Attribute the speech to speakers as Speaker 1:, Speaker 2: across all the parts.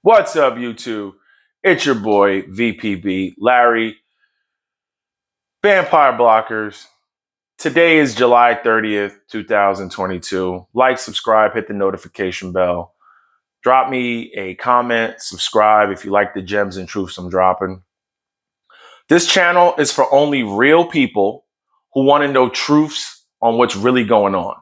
Speaker 1: What's up, YouTube? It's your boy, VPB, Larry, Vampire Blockers. Today is July 30th, 2022. Like, subscribe, hit the notification bell. Drop me a comment, subscribe if you like the gems and truths I'm dropping. This channel is for only real people who want to know truths on what's really going on.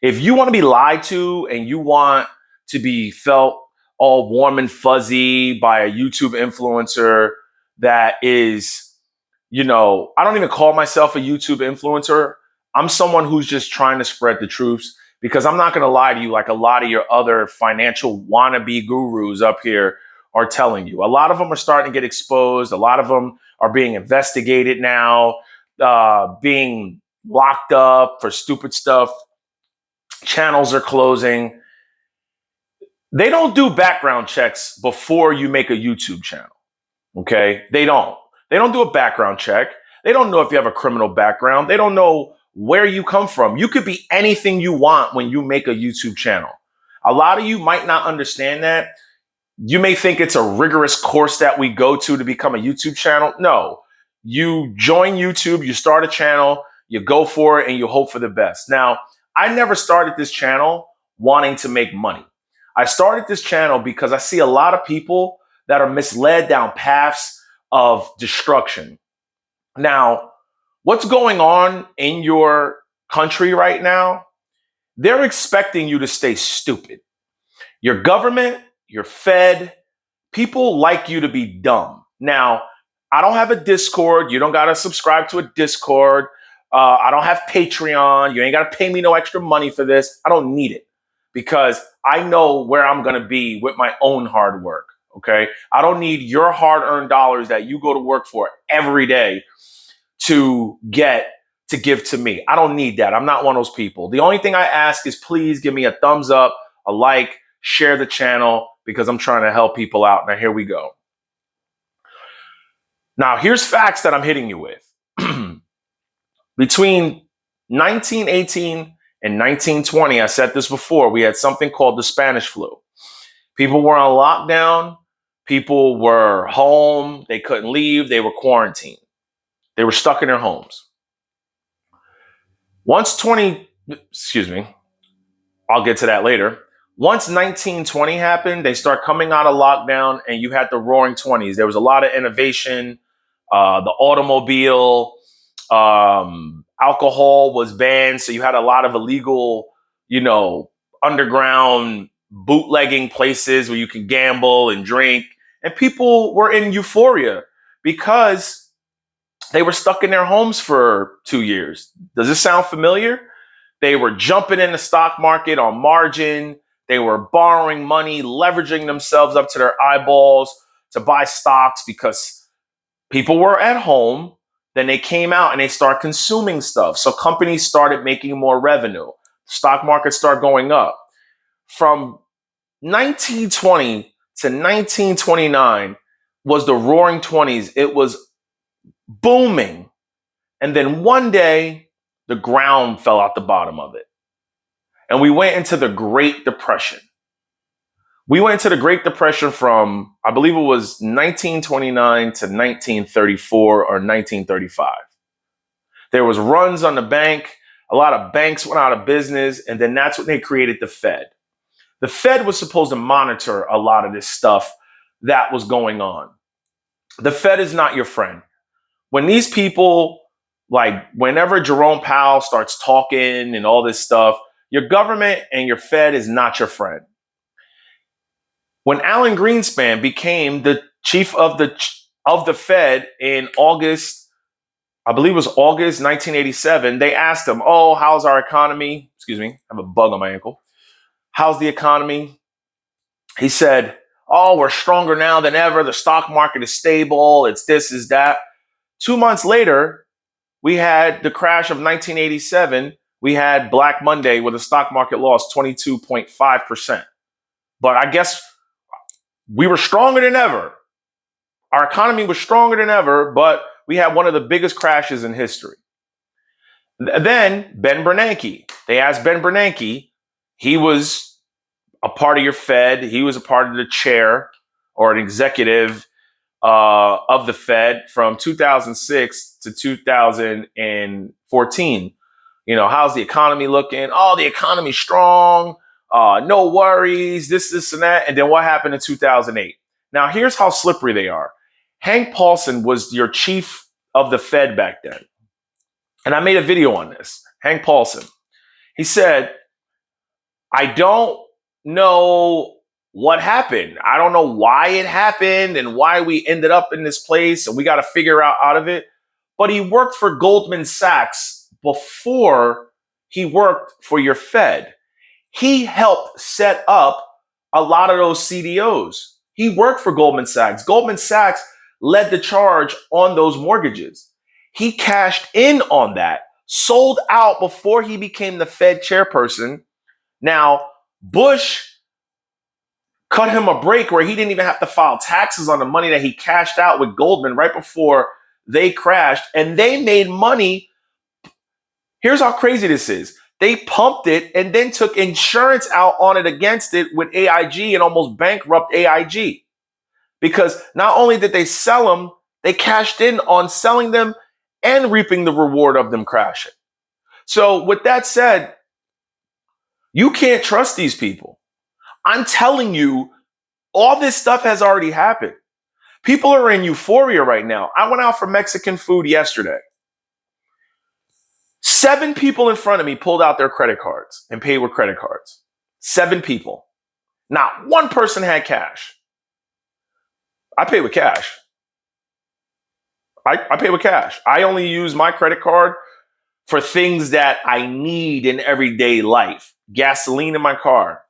Speaker 1: If you want to be lied to and you want to be felt all warm and fuzzy by a YouTube influencer that is, I don't even call myself a YouTube influencer. I'm someone who's just trying to spread the truths because I'm not going to lie to you like a lot of your other financial wannabe gurus up here are telling you. A lot of them are starting to get exposed. A lot of them are being investigated now, being locked up for stupid stuff. Channels are closing. They don't do background checks before you make a YouTube channel. Okay? They don't. They don't do a background check. They don't know if you have a criminal background. They don't know where you come from. You could be anything you want when you make a YouTube channel. A lot of you might not understand that. You may think it's a rigorous course that we go to become a YouTube channel. No. You join YouTube, you start a channel, you go for it, and you hope for the best. Now, I never started this channel wanting to make money. I started this channel because I see a lot of people that are misled down paths of destruction. Now, what's going on in your country right now? They're expecting you to stay stupid. Your government, your Fed, people like you to be dumb. Now, I don't have a Discord. You don't got to subscribe to a Discord. I don't have Patreon. You ain't got to pay me no extra money for this. I don't need it because I know where I'm going to be with my own hard work. Okay. I don't need your hard earned dollars that you go to work for every day to give to me. I don't need that. I'm not one of those people. The only thing I ask is please give me a thumbs up, a like, share the channel because I'm trying to help people out. Now, here we go. Now, here's facts that I'm hitting you with. Between 1918 and 1920, I said this before, we had something called the Spanish flu. People were on lockdown. People were home. They couldn't leave. They were quarantined. They were stuck in their homes. I'll get to that later. Once 1920 happened, they start coming out of lockdown and you had the roaring 20s. There was a lot of innovation. The automobile, alcohol was banned. So you had a lot of illegal, underground bootlegging places where you can gamble and drink. And people were in euphoria because they were stuck in their homes for 2 years. Does this sound familiar? They were jumping in the stock market on margin. They were borrowing money, leveraging themselves up to their eyeballs to buy stocks because people were at home. Then they came out and they started consuming stuff. So companies started making more revenue. Stock market started going up. From 1920 to 1929 was the roaring 20s. It was booming. And then one day, the ground fell out the bottom of it. And we went into the Great Depression. We went into the Great Depression from, I believe it was 1929 to 1934 or 1935. There was runs on the bank. A lot of banks went out of business. And then that's when they created the Fed. The Fed was supposed to monitor a lot of this stuff that was going on. The Fed is not your friend. When these people, like whenever Jerome Powell starts talking and all this stuff, your government and your Fed is not your friend. When Alan Greenspan became the chief of the Fed in August, I believe it was August 1987, they asked him, "Oh, how's our economy?" Excuse me, I have a bug on my ankle. "How's the economy?" He said, "Oh, we're stronger now than ever. The stock market is stable. It's this, is that." 2 months later, we had the crash of 1987. We had Black Monday where the stock market lost 22.5%. But I guess we were stronger than ever. Our economy was stronger than ever, but we had one of the biggest crashes in history. Then Ben Bernanke. They asked Ben Bernanke. He was a part of your Fed. He was a part of the chair or an executive of the Fed from 2006 to 2014. How's the economy looking? Oh, the economy's strong. No worries, this, and that. And then what happened in 2008? Now, here's how slippery they are. Hank Paulson was your chief of the Fed back then. And I made a video on this. Hank Paulson. He said, I don't know what happened. I don't know why it happened and why we ended up in this place, and we got to figure out of it. But he worked for Goldman Sachs before he worked for your Fed. He helped set up a lot of those CDOs. He worked for Goldman Sachs. Goldman Sachs led the charge on those mortgages. He cashed in on that, sold out before he became the Fed chairperson. Now, Bush cut him a break where he didn't even have to file taxes on the money that he cashed out with Goldman right before they crashed, and they made money. Here's how crazy this is. They pumped it and then took insurance out on it against it with AIG and almost bankrupt AIG. Because not only did they sell them, they cashed in on selling them and reaping the reward of them crashing. So with that said, you can't trust these people. I'm telling you, all this stuff has already happened. People are in euphoria right now. I went out for Mexican food yesterday. 7 people in front of me pulled out their credit cards and paid with credit cards. 7 people. Not one person had cash. I pay with cash. I pay with cash. I only use my credit card for things that I need in everyday life. Gasoline in my car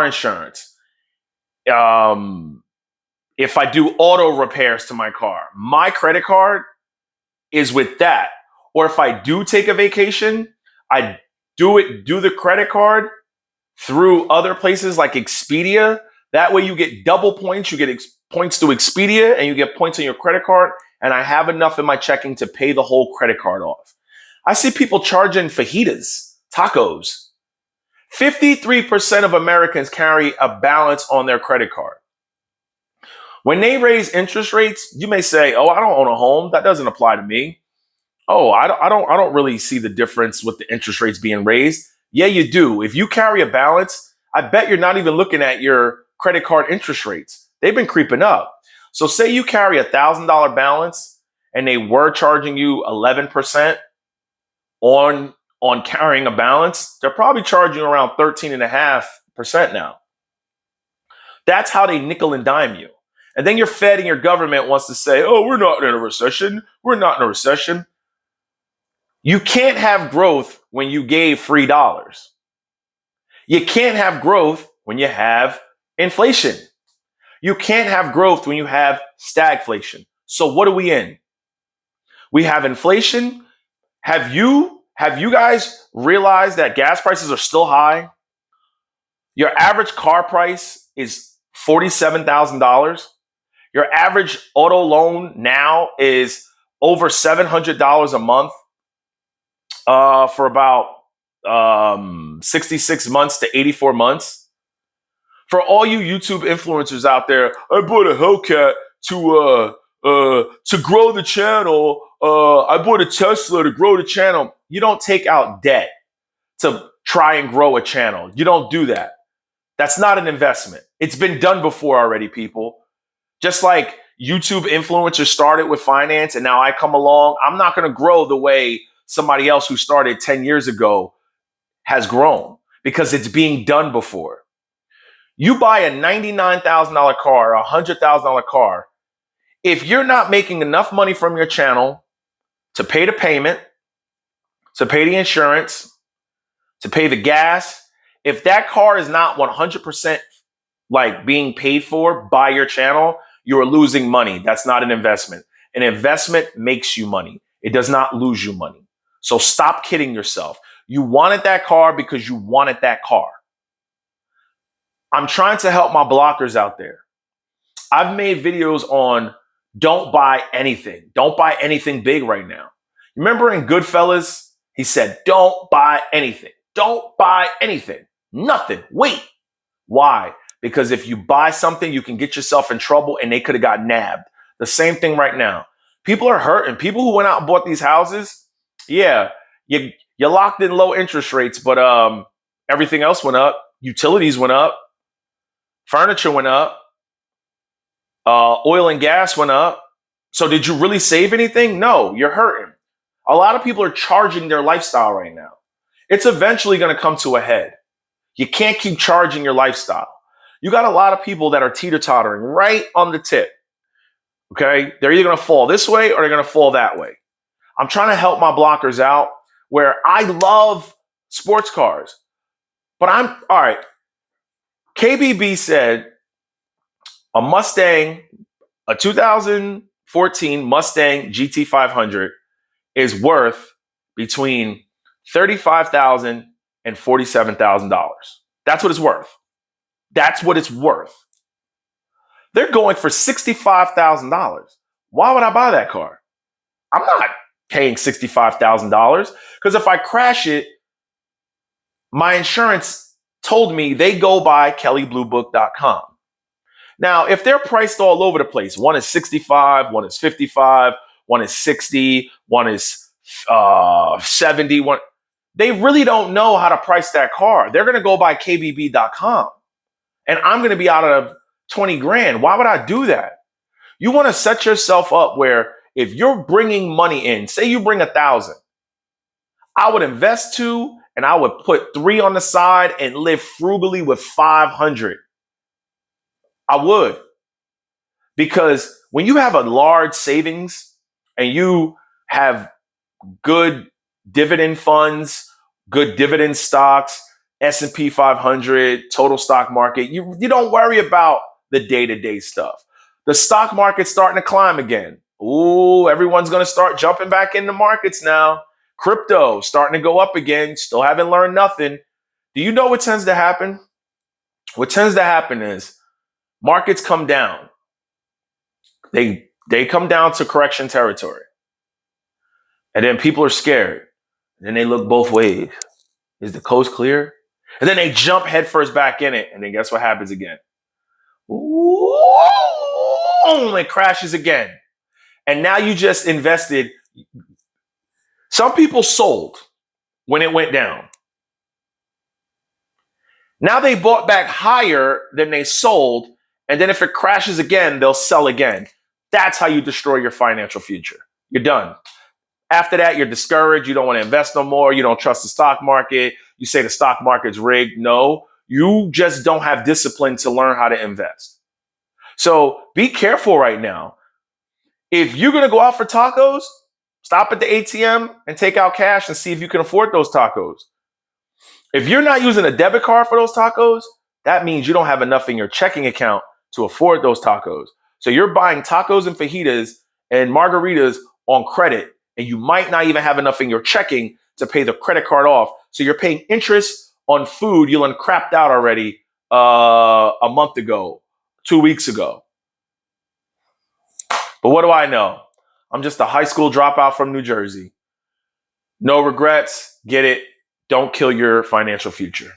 Speaker 1: insurance. If I do auto repairs to my car, my credit card is with that. Or if I do take a vacation, I do the credit card through other places like Expedia. That way you get double points. You get points to Expedia and you get points on your credit card. And I have enough in my checking to pay the whole credit card off. I see people charging fajitas, tacos. 53% of Americans carry a balance on their credit card. When they raise interest rates, you may say, "Oh, I don't own a home. That doesn't apply to me." Oh, I don't really see the difference with the interest rates being raised. Yeah, you do. If you carry a balance, I bet you're not even looking at your credit card interest rates. They've been creeping up. So say you carry $1,000 balance and they were charging you 11% on carrying a balance, they're probably charging you around 13.5% now. That's how they nickel and dime you. And then your Fed and your government wants to say, "Oh, we're not in a recession. We're not in a recession." You can't have growth when you gave free dollars. You can't have growth when you have inflation. You can't have growth when you have stagflation. So what are we in? We have inflation. Have you guys realized that gas prices are still high? Your average car price is $47,000. Your average auto loan now is over $700 a month for about 66 months to 84 months. For all you YouTube influencers out there, I bought a Hellcat to grow the channel. I bought a Tesla to grow the channel. You don't take out debt to try and grow a channel. You don't do that. That's not an investment. It's been done before already, people. Just like YouTube influencers started with finance and now I come along, I'm not going to grow the way somebody else who started 10 years ago has grown because it's being done before. You buy a $99,000 car, a $100,000 car. If you're not making enough money from your channel to pay the payment, to pay the insurance, to pay the gas, if that car is not 100% like being paid for by your channel, you are losing money. That's not an investment. An investment makes you money. It does not lose you money. So stop kidding yourself. You wanted that car because you wanted that car. I'm trying to help my blockers out there. I've made videos on don't buy anything. Don't buy anything big right now. Remember in Goodfellas, he said, don't buy anything. Don't buy anything. Nothing. Wait. Why? Because if you buy something, you can get yourself in trouble, and they could have got nabbed. The same thing right now. People are hurting. People who went out and bought these houses, yeah, you locked in low interest rates, but everything else went up. Utilities went up. Furniture went up. Oil and gas went up. So did you really save anything? No, you're hurting. A lot of people are charging their lifestyle right now. It's eventually going to come to a head. You can't keep charging your lifestyle. You got a lot of people that are teeter-tottering right on the tip. Okay? They're either going to fall this way or they're going to fall that way. I'm trying to help my blockers out where I love sports cars. But all right. KBB said a Mustang, a 2014 Mustang GT500 is worth between $35,000 and $47,000. That's what it's worth. That's what it's worth. They're going for $65,000. Why would I buy that car? I'm not paying $65,000 because if I crash it, my insurance told me they go by kellybluebook.com. Now, if they're priced all over the place, one is 65, one is 55, one is 60, one is 70, they really don't know how to price that car. They're going to go by kbb.com. And I'm going to be out of 20 grand. Why would I do that? You want to set yourself up where if you're bringing money in, say you bring 1,000, I would invest 2 and I would put 3 on the side and live frugally with 500. I would. Because when you have a large savings and you have good dividend funds, good dividend stocks, S&P 500, total stock market, you don't worry about the day-to-day stuff. The stock market's starting to climb again. Ooh, everyone's going to start jumping back into markets now. Crypto starting to go up again. Still haven't learned nothing. Do you know what tends to happen? What tends to happen is markets come down. They come down to correction territory. And then people are scared. And then they look both ways. Is the coast clear? And then they jump headfirst back in it. And then guess what happens again? Ooh, it crashes again. And now you just invested. Some people sold when it went down. Now they bought back higher than they sold. And then if it crashes again, they'll sell again. That's how you destroy your financial future. You're done. After that, you're discouraged. You don't want to invest no more. You don't trust the stock market. You say the stock market's rigged. No, you just don't have discipline to learn how to invest. So be careful right now. If you're going to go out for tacos, stop at the ATM and take out cash and see if you can afford those tacos. If you're not using a debit card for those tacos, that means you don't have enough in your checking account to afford those tacos. So you're buying tacos and fajitas and margaritas on credit, and you might not even have enough in your checking to pay the credit card off. So you're paying interest on food you done crapped out already a month ago, 2 weeks ago. But what do I know? I'm just a high school dropout from New Jersey. No regrets. Get it. Don't kill your financial future.